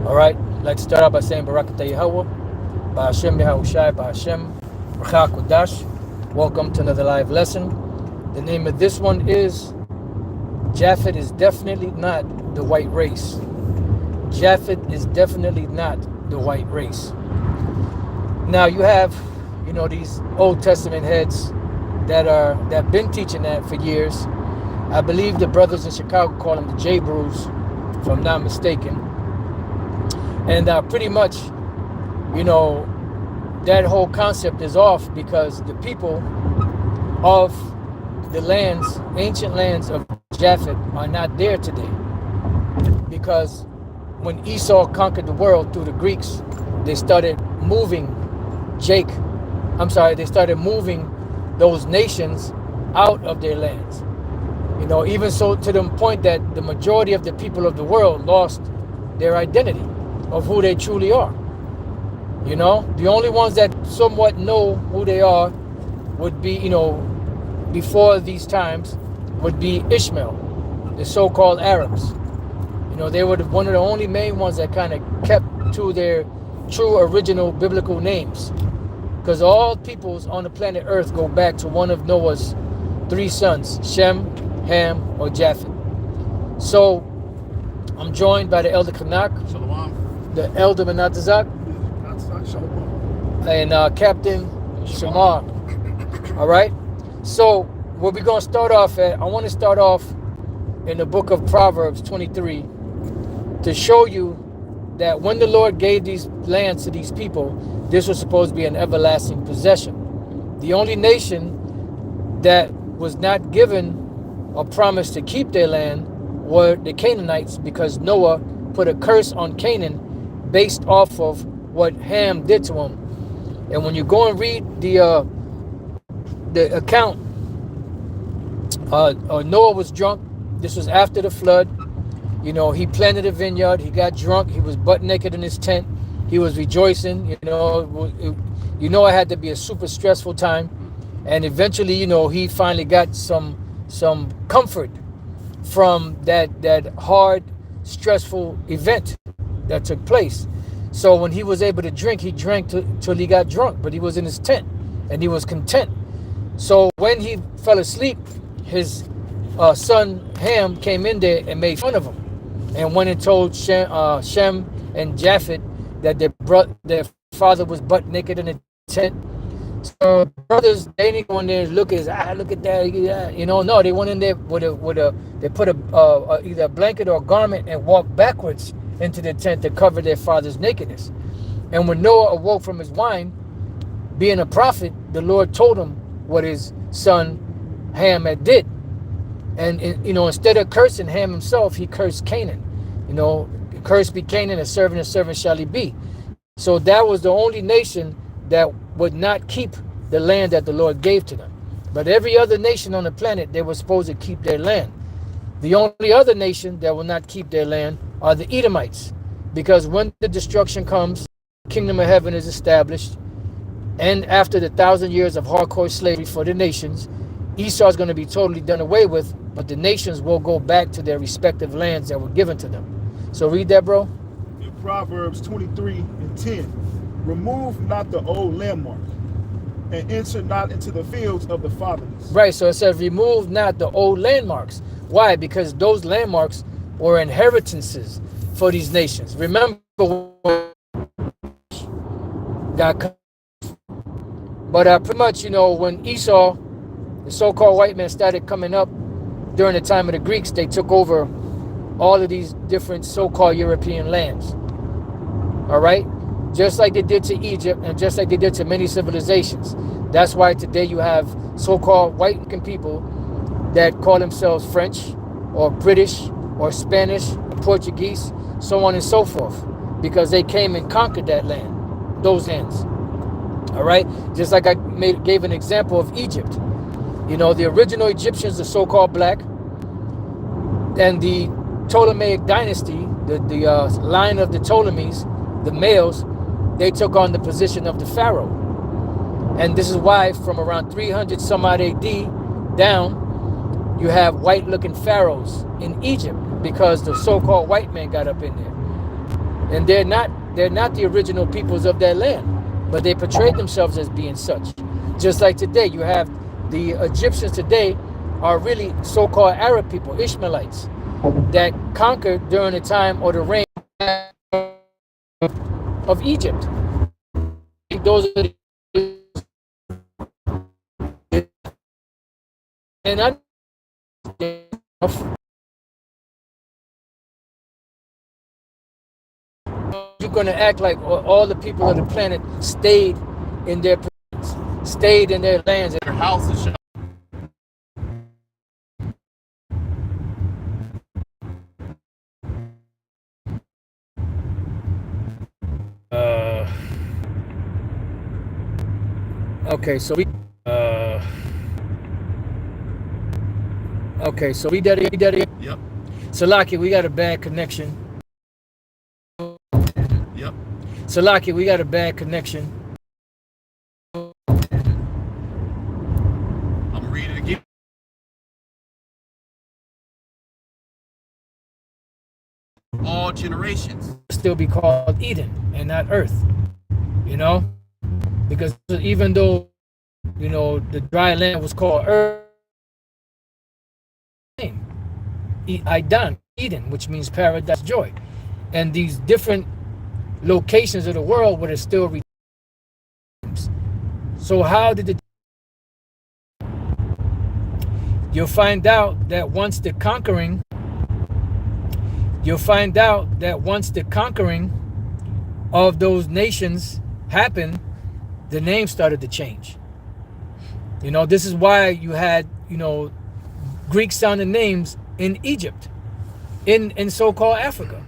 All right, I'd like to start out by saying Barakatah Yahweh, Ba'ashem Yahushai, Ba'ashem, Rachah Kodash. Welcome to another live lesson. The name of this one is Japhet is definitely not the white race. Japhet is definitely not the white race. Now you have, these Old Testament heads that been teaching that for years. I believe the brothers in Chicago call them the J-Brews, if I'm not mistaken. And pretty much, that whole concept is off because the people of the lands, ancient lands of Japhet, are not there today. Because when Esau conquered the world through the Greeks, they started moving they started moving those nations out of their lands. Even so to the point that the majority of the people of the world lost their identity of who they truly are. The only ones that somewhat know who they are would be, before these times, would be Ishmael, the so-called Arabs. They were one of the only main ones that kind of kept to their true original biblical names. Because all peoples on the planet Earth go back to one of Noah's 3 sons, Shem, Ham, or Japheth. So, I'm joined by the Elder Kanak, Shalom. the Elder Menatazak, and Captain Shamar. All right? So, where we're going to start off at, I want to start off in the book of Proverbs 23 to show you that when the Lord gave these lands to these people, this was supposed to be an everlasting possession. The only nation that was not given a promise to keep their land were the Canaanites, because Noah put a curse on Canaan based off of what Ham did to him. And when you go and read the account, Noah was drunk. This was after the flood. He planted a vineyard. He got drunk. He was butt naked in his tent. He was rejoicing. It had to be a super stressful time. And eventually, he finally got some comfort from that hard, stressful event that took place. So when he was able to drink, he drank till he got drunk, but he was in his tent and he was content. So when he fell asleep, his son Ham came in there and made fun of him and went and told Shem and Japhet that their father was butt naked in a tent. So brothers, they didn't go in there and look at that. No, they went in there they put either a blanket or a garment and walked backwards into the tent to cover their father's nakedness. And when Noah awoke from his wine, being a prophet, the Lord told him what his son Ham had did. And instead of cursing Ham himself, he cursed Canaan. Cursed be Canaan, a servant shall he be. So that was the only nation that would not keep the land that the Lord gave to them. But every other nation on the planet, they were supposed to keep their land. The only other nation that will not keep their land are the Edomites. Because when the destruction comes, the kingdom of heaven is established, and after the 1,000 years of hardcore slavery for the nations, Esau is going to be totally done away with, but the nations will go back to their respective lands that were given to them. So read that, bro. In Proverbs 23:10, remove not the old landmark, and enter not into the fields of the fatherless. Right, so it says remove not the old landmarks. Why? Because those landmarks were inheritances for these nations. Remember, but pretty much, when Esau, the so-called white man, started coming up during the time of the Greeks, they took over all of these different so-called European lands. All right? Just like they did to Egypt and just like they did to many civilizations. That's why today you have so-called white people that call themselves French or British or Spanish or Portuguese, so on and so forth, because they came and conquered that land, those lands. All right? Just like I gave an example of Egypt. The original Egyptians, the so-called black, and the Ptolemaic dynasty, the line of the Ptolemies, the males, they took on the position of the pharaoh. And this is why from around 300 some odd AD down, you have white looking pharaohs in Egypt, because the so-called white man got up in there. And they're not the original peoples of that land, but they portrayed themselves as being such. Just like today, you have the Egyptians today are really so-called Arab people, Ishmaelites, that conquered during the time or the reign of Egypt. Those are the, and I, you're going to act like all the people of the planet stayed in their stayed in their lands. Their houses. Okay, so we okay, so we did it. Yep. Salaki, we got a bad connection. Yep. Salaki, we got a bad connection. I'm reading it again. All generations. Still be called Eden and not Earth. You know? Because even though, you know, the dry land was called Earth, Idan, Eden, which means paradise, joy. And these different locations of the world where there's still redeems. So how did the... You'll find out that once the conquering of those nations happened, the name started to change. You know, this is why you had, you know, Greek sounding names in Egypt, in so-called Africa.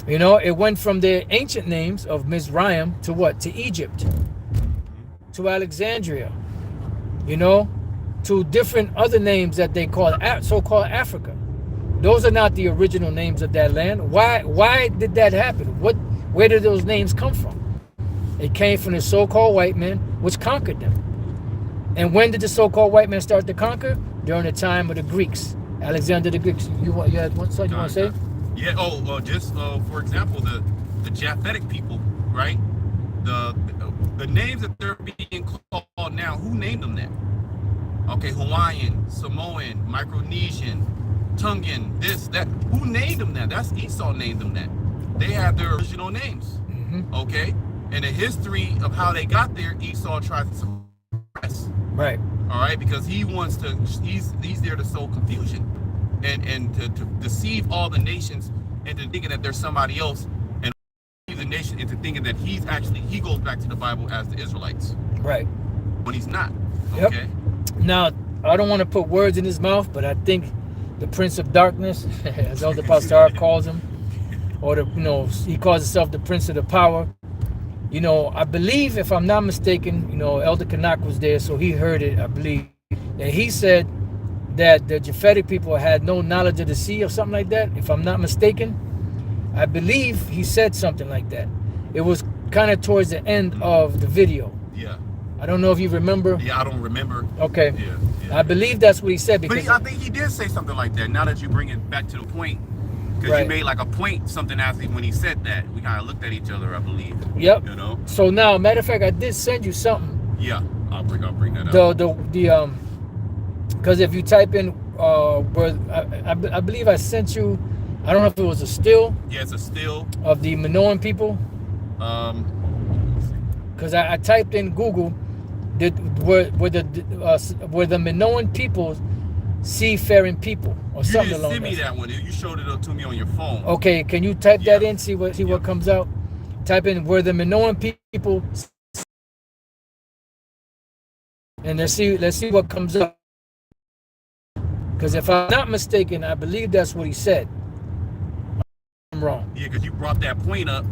You know, it went from their ancient names of Mizraim to what? To Egypt, to Alexandria, you know, to different other names that they call so-called Africa. Those are not the original names of that land. Why did that happen? Where did those names come from? It came from the so-called white men, which conquered them. And when did the so-called white men start to conquer? During the time of the Greeks. Alexander the Greeks. You had one something you want to say? Yeah. Just for example, the Japhetic people, right? The names that they're being called now. Who named them that? Okay, Hawaiian, Samoan, Micronesian, Tongan, this, that. Who named them that? That's Esau named them that. They have their original names. Mm-hmm. Okay. And the history of how they got there, Esau tries to suppress. Right. All right, because he wants to. He's there to sow confusion, and to deceive all the nations into thinking that there's somebody else, and deceive the nation into thinking that he goes back to the Bible as the Israelites. Right. When he's not. Yep. Okay. Now, I don't want to put words in his mouth, but I think the Prince of Darkness, as Elder Pastor calls him, or he calls himself the Prince of the Power. You know, I believe, if I'm not mistaken, you know, Elder Kanak was there, so he heard it, I believe. And he said that the Japhetic people had no knowledge of the sea or something like that, if I'm not mistaken. I believe he said something like that. It was kind of towards the end of the video. Yeah. I don't know if you remember. Yeah, I don't remember. Okay. Yeah. I believe that's what he said. But I think he did say something like that, now that you bring it back to the point. Because you made like a point, something after when he said that. We kind of looked at each other, I believe. Yep. You know? So now, matter of fact, I did send you something. Yeah, I'll bring that up. Because if you type in, I believe I sent you, I don't know if it was a still. Yeah, it's a still. Of the Minoan people. Because I typed in Google, were the Minoan people seafaring people or something along that. You didn't send me that one. You showed it up to me on your phone. Okay, can you type that in? See what comes out. Type in were the Minoan people, and let's see what comes up. Because if I'm not mistaken, I believe that's what he said. I'm wrong. Yeah, because you brought that point up.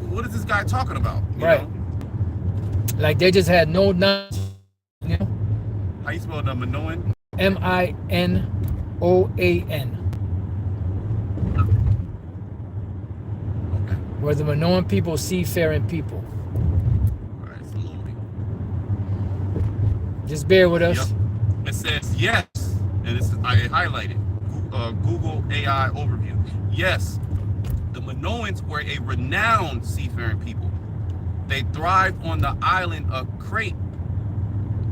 What is this guy talking about? You right. know? Like they just had no knowledge. You know? How you spell the Minoan? Minoan. Okay. Were the Minoan people seafaring people? All right, it's loading. Just bear with us. Yep. It says yes, and I highlighted. Google AI overview. Yes, the Minoans were a renowned seafaring people. They thrived on the island of Crete,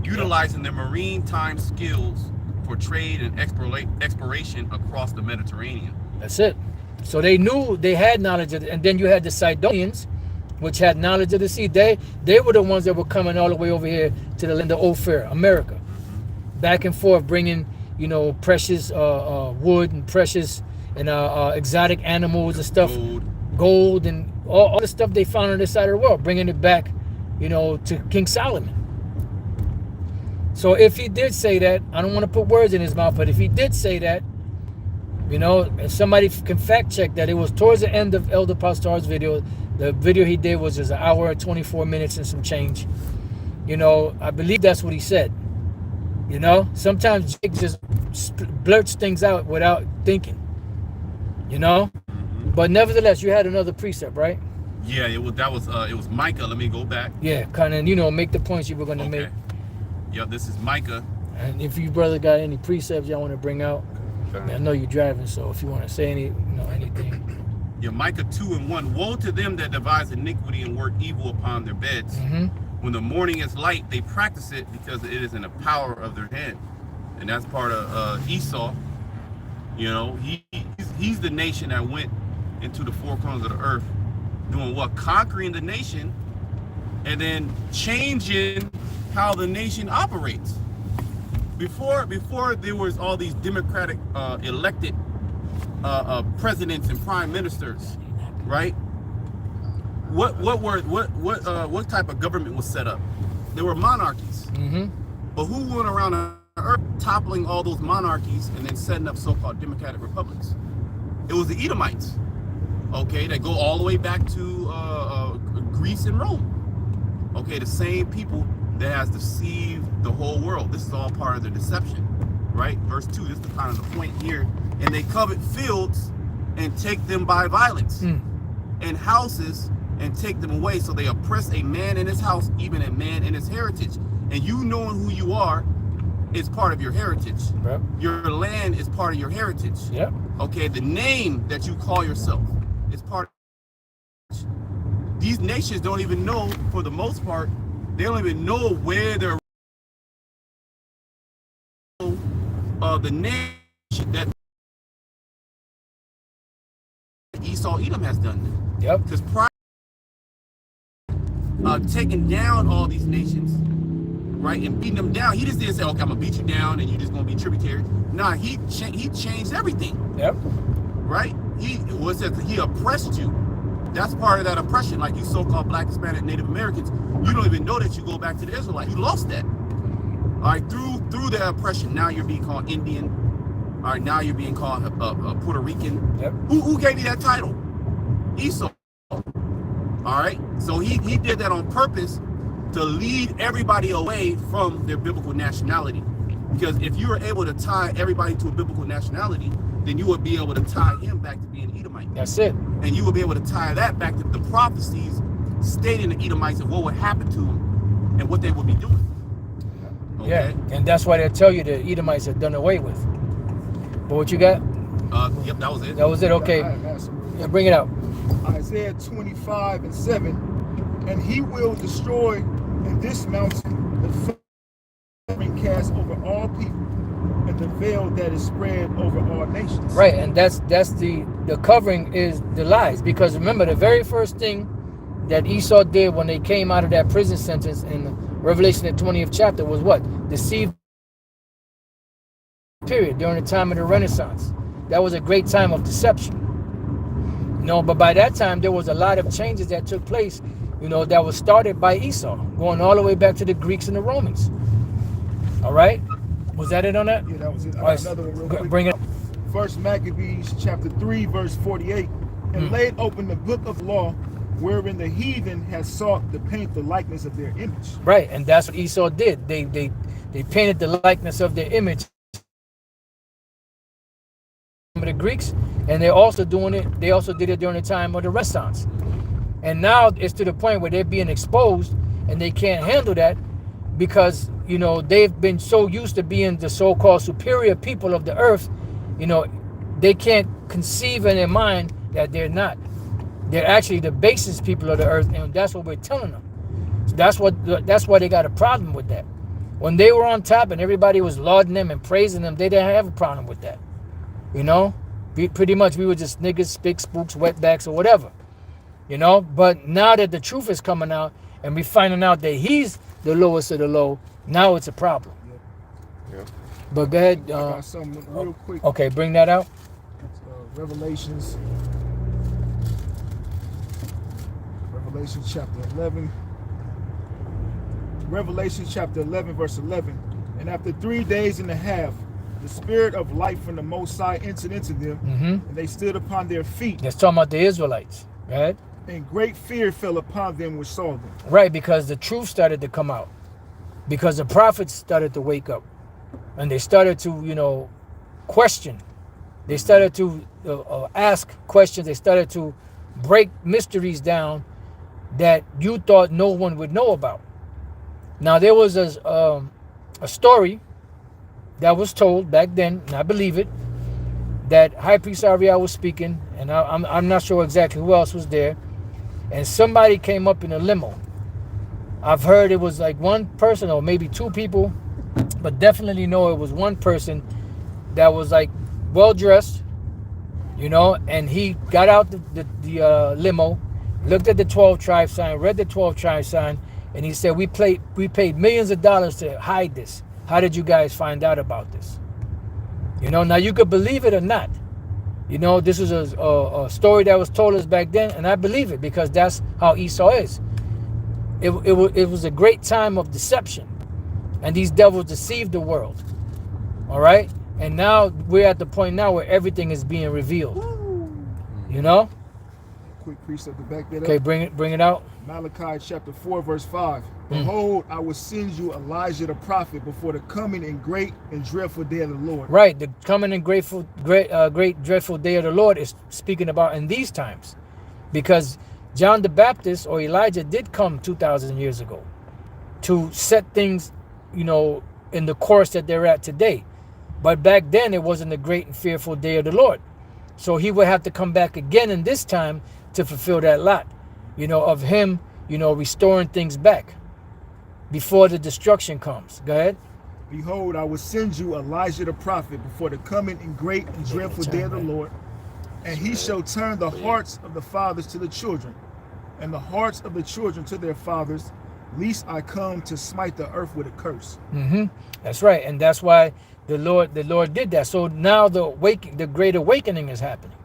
utilizing their maritime skills for trade and exploration across the Mediterranean. That's it. So they knew they had knowledge of it. And then you had the Sidonians, which had knowledge of the sea. They were the ones that were coming all the way over here to the land of Ophir, America, back and forth, bringing, you know, precious wood and precious and exotic animals and stuff, gold and all the stuff they found on this side of the world, bringing it back, you know, to King Solomon. So if he did say that, I don't want to put words in his mouth, but if he did say that, you know, and somebody can fact check that, it was towards the end of Elder Pastor's video. The video he did was just an hour and 24 minutes and some change. You know, I believe that's what he said. You know, sometimes Jake just blurts things out without thinking. You know, but nevertheless, you had another precept, right? Yeah, it was Micah. Let me go back. Yeah, kind of, you know, make the points you were going to make. Yep, this is Micah. And if you brother got any precepts y'all want to bring out, I know you're driving, so if you want to say anything. Yeah, Micah 2:1. Woe to them that devise iniquity and work evil upon their beds. When the morning is light, they practice it because it is in the power of their hand. And that's part of Esau. You know, he's the nation that went into the four corners of the earth, doing what? Conquering the nation, and then changing how the nation operates. Before there was all these democratic elected presidents and prime ministers, right? What type of government was set up? There were monarchies. But who went around the earth toppling all those monarchies and then setting up so-called democratic republics? It was the Edomites, okay, that go all the way back to Greece and Rome. Okay, the same people that has deceived the whole world. This is all part of their deception, right? Verse 2, this is kind of the point here. And they covet fields and take them by violence, and houses and take them away. So they oppress a man in his house, even a man in his heritage. And you knowing who you are is part of your heritage. Yep. Your land is part of your heritage. Yep. Okay, the name that you call yourself is part of it. These nations don't even know, for the most part, they don't even know where they're the nation that Esau Edom has done. Yep. Because prior taking down all these nations, right, and beating them down, he just didn't say, okay, I'm gonna beat you down and you're just gonna be tributary. Nah, he changed everything. Yep. Right? He oppressed you. That's part of that oppression. Like you so-called Black, Hispanic, Native Americans, you don't even know that you go back to the Israelites. You lost that. All right, through the oppression, now you're being called Indian. All right, now you're being called Puerto Rican. Yep. Who gave you that title? Esau. All right, so he did that on purpose to lead everybody away from their biblical nationality. Because if you were able to tie everybody to a biblical nationality, then you would be able to tie him back to being Edomite. That's it. And you would be able to tie that back to the prophecies stating the Edomites and what would happen to them and what they would be doing. Okay? Yeah, and that's why they tell you the Edomites are done away with. But what you got? Yep, that was it. That was it, okay. Yeah, bring it out. Isaiah 25:7, and he will destroy in this mountain the covering cast over all people, and the veil that is spread over all nations. Right, and that's the covering is the lies. Because remember, the very first thing that Esau did when they came out of that prison sentence in Revelation the 20th chapter was what? Deceive period during the time of the Renaissance. That was a great time of deception. You know, but by that time there was a lot of changes that took place, you know, that was started by Esau, going all the way back to the Greeks and the Romans. All right, was that it on that? Yeah, that was it. Right, another one real quick. Bring it. First Maccabees chapter 3 verse 48, and laid open the book of law, wherein the heathen has sought to paint the likeness of their image. Right, and that's what Esau did. They painted the likeness of their image. The Greeks, and they're also doing it. They also did it during the time of the Renaissance, and now it's to the point where they're being exposed, and they can't handle that because, you know, they've been so used to being the so-called superior people of the earth, you know, they can't conceive in their mind that they're not. They're actually the basest people of the earth, and that's what we're telling them. So that's why they got a problem with that. When they were on top and everybody was lauding them and praising them, they didn't have a problem with that. You know, pretty much we were just niggas, spick, spooks, wetbacks, or whatever. You know, but now that the truth is coming out and we finding out that he's the lowest of the low, now it's a problem. Yeah. But go ahead. I got something real quick. Okay, bring that out. Revelations chapter 11. Revelation chapter 11, verse 11. And after 3 days and a half, the spirit of life from the Most High entered into them, and they stood upon their feet. That's talking about the Israelites, right? And great fear fell upon them which saw them. Right, because the truth started to come out. Because the prophets started to wake up. And they started to, you know, question. They started to ask questions. They started to break mysteries down that you thought no one would know about. Now, there was a story that was told back then, and I believe it, that High Priest Ariel was speaking, and I'm not sure exactly who else was there, and somebody came up in a limo. I've heard it was like one person or maybe two people, but definitely know it was one person that was like well-dressed, you know, and he got out the limo, looked at the 12 tribe sign, read the 12 tribe sign, and he said, we paid millions of dollars to hide this. How did you guys find out about this? You know, now you could believe it or not. You know, this is a story that was told us back then, and I believe it because that's how Esau is. It was a great time of deception, and these devils deceived the world. All right? And now we're at the point now where everything is being revealed. You know? Quick precept to back that up. Okay, bring it out. Malachi chapter 4, verse 5. Behold, I will send you Elijah the prophet before the coming and great and dreadful day of the Lord. Right, the coming and great dreadful day of the Lord is speaking about in these times, because John the Baptist or Elijah did come 2,000 years ago to set things, you know, in the course that they're at today. But back then it wasn't the great and fearful day of the Lord, so he would have to come back again in this time to fulfill that lot, you know, of him, you know, restoring things back before the destruction comes. Go ahead. Behold, I will send you Elijah the prophet before the coming and great and dreadful day of the Lord, and he shall turn the hearts of the fathers to the children, and the hearts of the children to their fathers, lest I come to smite the earth with a curse. That's right, and that's why the Lord did that. So now the great awakening is happening,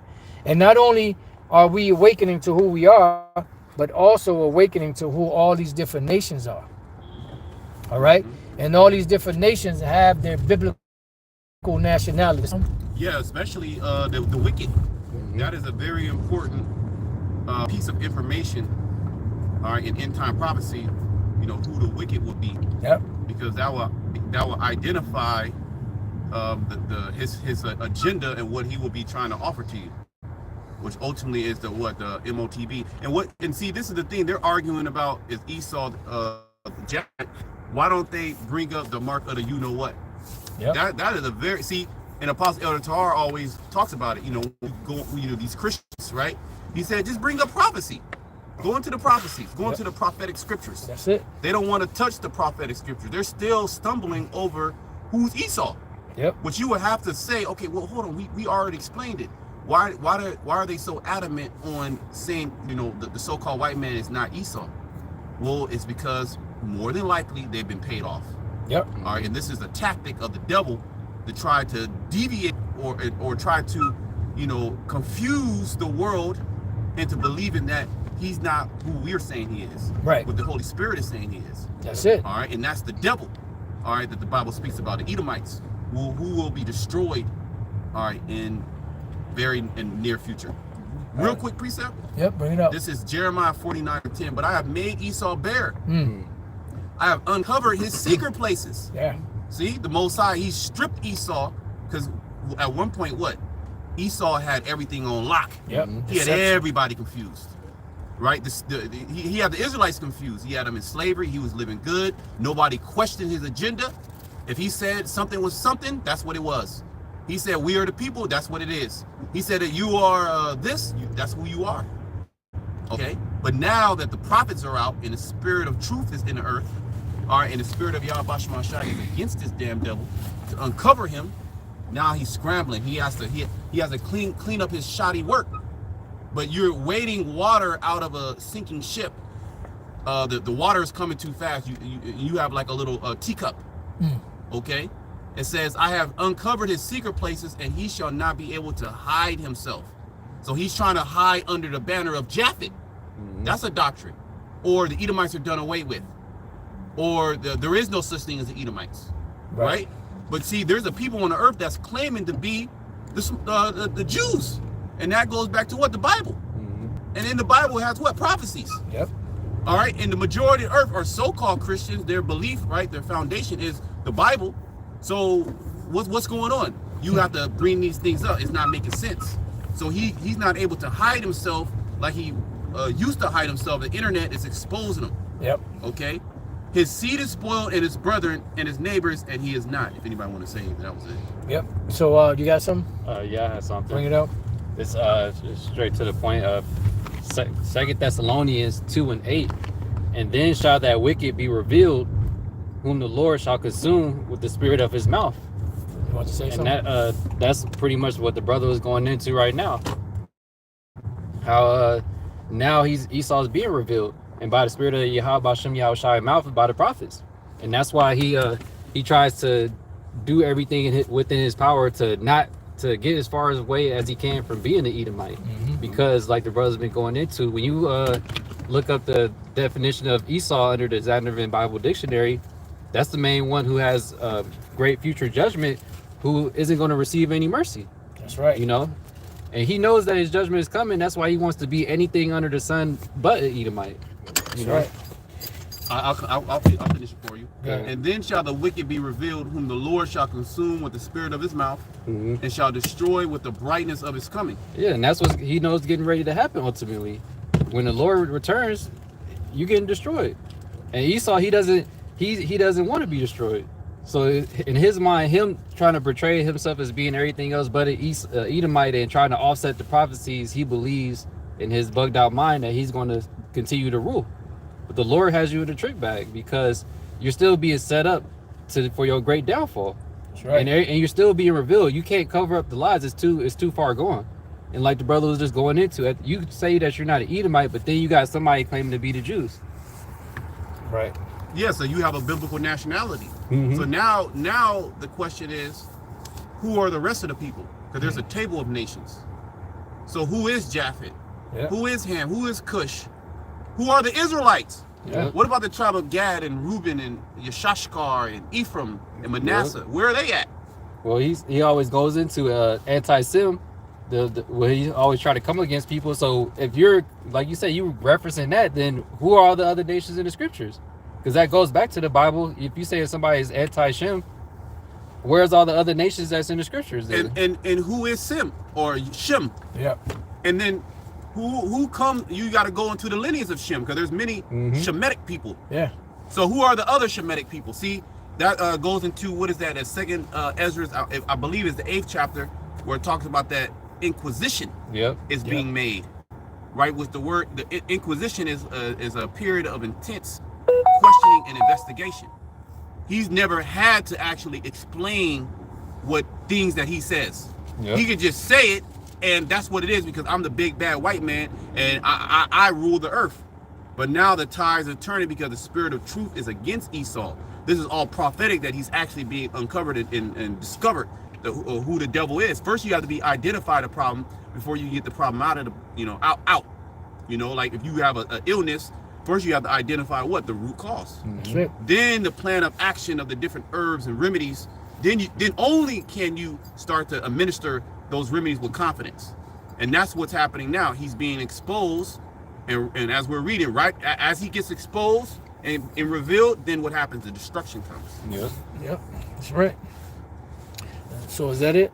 and not only are we awakening to who we are, but also awakening to who all these different nations are. All right? And all these different nations have their biblical nationalities. Yeah, especially the wicked. That is a very important piece of information, all right, in end time prophecy, you know, who the wicked will be. Yep. Because that will identify his agenda and what he will be trying to offer to you, which ultimately is the MOTB. And see, this is the thing they're arguing about is Esau, Japhet. Why don't they bring up the mark of the you know what? Yep. That is a very, see, and Apostle Elder Tahar always talks about it. You know, these Christians, right? He said, just bring up prophecy. Go into the prophecies. Go into the prophetic scriptures. That's it. They don't want to touch the prophetic scriptures. They're still stumbling over who's Esau. Yep. Which you would have to say, okay, well, hold on. We already explained it. Why are they so adamant on saying, you know, the so-called white man is not Esau? Well, it's because more than likely they've been paid off. Yep. All right, and this is a tactic of the devil to try to deviate or try to, you know, confuse the world into believing that he's not who we're saying he is. Right. What the Holy Spirit is saying he is. That's it. All right, and that's the devil. All right, that the Bible speaks about, the Edomites, who will be destroyed. All right, in near future. Real quick precept. Yep, bring it up. This is Jeremiah 49:10. But I have made Esau bare. I have uncovered his secret places. Yeah. See, the Most High, he stripped Esau, because at one point, what? Esau had everything on lock. Yep. He had everybody confused. Right? He had the Israelites confused. He had them in slavery. He was living good. Nobody questioned his agenda. If he said something was something, that's what it was. He said, we are the people. That's what it is. He said that you are that's who you are. Okay. But now that the prophets are out and the spirit of truth is in the earth, all right, and the spirit of Yahweh Shema Shai is against this damn devil to uncover him, now he's scrambling. He has to clean up his shoddy work. But you're wading water out of a sinking ship. The water is coming too fast. You have like a little teacup. Okay. It says, I have uncovered his secret places, and he shall not be able to hide himself. So he's trying to hide under the banner of Japhet. That's a doctrine. Or the Edomites are done away with. Or there is no such thing as the Edomites. Right? But see, there's a people on the earth that's claiming to be the Jews. And that goes back to what? The Bible. And in the Bible it has what? Prophecies. Yep. All right. And the majority of the earth are so-called Christians. Their belief, right? Their foundation is the Bible. So what's going on? You have to bring these things up. It's not making sense. So he's not able to hide himself like he used to hide himself. The internet is exposing him. Yep. Okay. His seed is spoiled, and his brethren and his neighbors, and he is not. If anybody want to say anything, that was it. Yep. So you got some? Yeah, I have something. Bring it up. It's straight to the point of 2 Thessalonians 2:8. And then shall that wicked be revealed, whom the Lord shall consume with the spirit of his mouth. You want to say And something? that's pretty much what the brother was going into right now. How now Esau's being revealed, and by the spirit of Yahweh Shem Yahushai mouth by the prophets. And that's why he tries to do everything within his power to get as far away as he can from being an Edomite. Because like the brother's been going into, when you look up the definition of Esau under the Zandervan Bible Dictionary, that's the main one who has great future judgment, who isn't going to receive any mercy. That's right. You know, and he knows that his judgment is coming. That's why he wants to be anything under the sun but an Edomite. That's right. I'll finish it for you. Okay. And then shall the wicked be revealed, whom the Lord shall consume with the spirit of his mouth, and shall destroy with the brightness of his coming. Yeah, and that's what he knows getting ready to happen ultimately. When the Lord returns, you're getting destroyed. And Esau, he doesn't want to be destroyed. So in his mind, him trying to portray himself as being everything else but an Edomite and trying to offset the prophecies, he believes in his bugged out mind that he's going to continue to rule. But the Lord has you in a trick bag, because you're still being set up for your great downfall. That's right. And you're still being revealed. You can't cover up the lies. It's too far gone. And like the brother was just going into it, you say that you're not an Edomite, but then you got somebody claiming to be the Jews. Right. Yeah, so you have a biblical nationality. So now the question is, who are the rest of the people? Because there's a table of nations. So who is Japhet? Yeah. Who is Ham? Who is Cush? Who are the Israelites? Yeah. What about the tribe of Gad and Reuben and Yeshashkar and Ephraim and Manasseh? Where are they at? Well, he always goes into anti-Sim, where he always try to come against people. So if you're, like you said, you referencing that, then who are all the other nations in the scriptures? Because that goes back to the Bible. If you say somebody is anti-Shem, where's all the other nations that's in the scriptures then? And who is Sim or Shem? Yeah. And then who comes? You got to go into the lineage of Shem, because there's many Shemitic people. Yeah. So who are the other Shemitic people? See, that goes into, what is that? That second Ezra, I believe, is the 8th chapter, where it talks about that Inquisition is being made, right? With the word, the Inquisition is a period of intense questioning and investigation. He's never had to actually explain what things that he says. He could just say it, and that's what it is, because I'm the big bad white man and I rule the earth. But now the tides are turning, because the spirit of truth is against Esau. This is all prophetic, that he's actually being uncovered and discovered who the devil is. First, you have to be identify the problem before you get the problem out of the out. Like if you have an illness, first you have to identify what the root cause. That's it. Then the plan of action of the different herbs and remedies. Then only can you start to administer those remedies with confidence. And that's what's happening now. He's being exposed, and as we're reading, right, as he gets exposed and revealed, then what happens? The destruction comes. Yep. That's right. So is that it?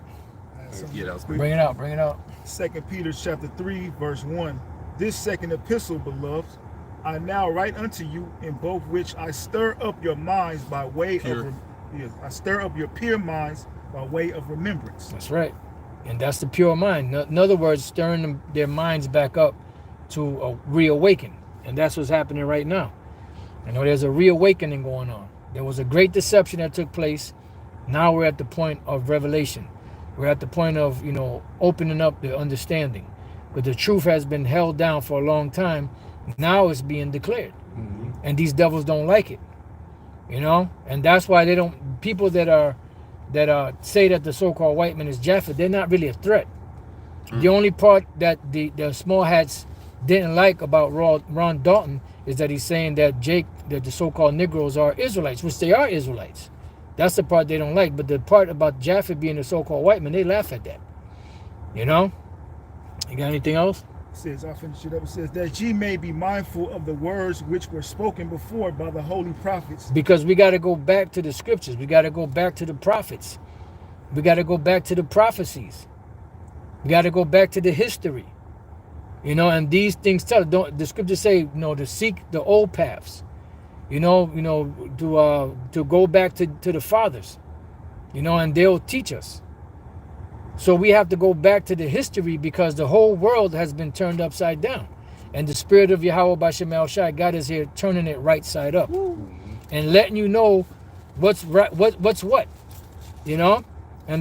Yeah, that was good. Bring it out. 2 Peter chapter 3, verse 1. This second epistle, beloved, I now write unto you, in both which I stir up your minds by way of I stir up your pure minds by way of remembrance. That's right. And that's the pure mind. In other words, stirring their minds back up to reawaken. And that's what's happening right now. I know there's a reawakening going on. There was a great deception that took place. Now we're at the point of revelation. We're at the point of, opening up the understanding. But the truth has been held down for a long time. Now it's being declared. Mm-hmm. And these devils don't like it. And that's why they don't, people that say that the so-called white man is Japheth, they're not really a threat. The only part that the small hats didn't like about Ron Dalton is that he's saying that that the so-called Negroes are Israelites, which they are Israelites. That's the part they don't like. But the part about Japheth being the so-called white man, they laugh at that. You got anything else? It says, I'll finish it up. It says, that ye may be mindful of the words which were spoken before by the holy prophets. Because we got to go back to the scriptures. We got to go back to the prophets. We got to go back to the prophecies. We got to go back to the history. And these things the scriptures say, to seek the old paths. To go back to the fathers. And they'll teach us. So we have to go back to the history because the whole world has been turned upside down. And the spirit of Yahweh Bashem El Shai, God is here turning it right side up. And letting you know what's right, what's what. And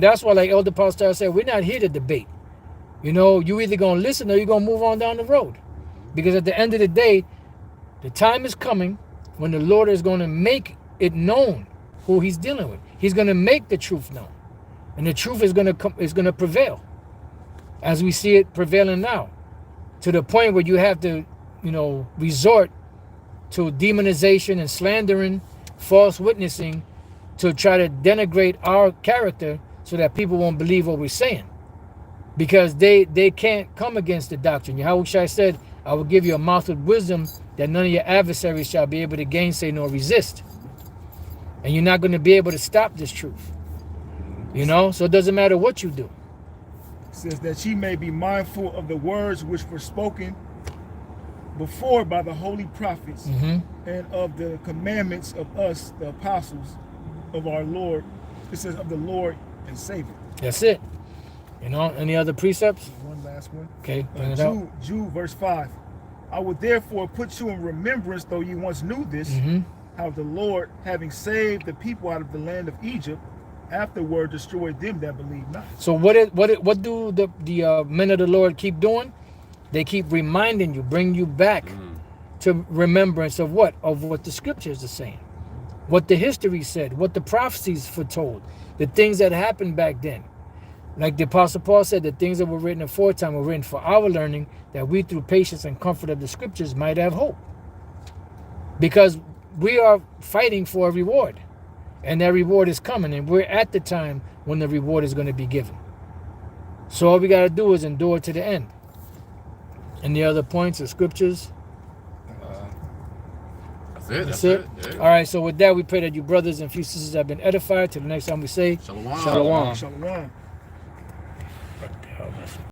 that's why, like Elder Paul Star said, we're not here to debate. You either going to listen or you're going to move on down the road. Because at the end of the day, the time is coming when the Lord is going to make it known who he's dealing with. He's going to make the truth known. And the truth is going to prevail, as we see it prevailing now, to the point where you have to, resort to demonization and slandering, false witnessing, to try to denigrate our character so that people won't believe what we're saying, because they can't come against the doctrine. Yahweh Shai said, "I will give you a mouth of wisdom that none of your adversaries shall be able to gainsay nor resist," and you're not going to be able to stop this truth. So it doesn't matter what you do. It says that ye may be mindful of the words which were spoken before by the holy prophets, and of the commandments of us, the apostles of our Lord. It says of the Lord and Savior. That's it. Any other precepts? One last one. Okay, bring it out. Jude verse 5. I would therefore put you in remembrance, though you once knew this, how the Lord, having saved the people out of the land of Egypt, afterward destroyed them that believe not. So what do the men of the Lord keep doing? They keep reminding you, bring you back to remembrance of what? Of what the scriptures are saying, what the history said, what the prophecies foretold, the things that happened back then. Like the Apostle Paul said, the things that were written aforetime were written for our learning, that we through patience and comfort of the scriptures might have hope. Because we are fighting for a reward. And that reward is coming, and we're at the time when the reward is going to be given. So all we got to do is endure to the end. And the other points of scriptures. That's it. Yeah. All right, so with that, we pray that you brothers and few sisters have been edified. Till the next time we say, Shalom. Shalom. Shalom.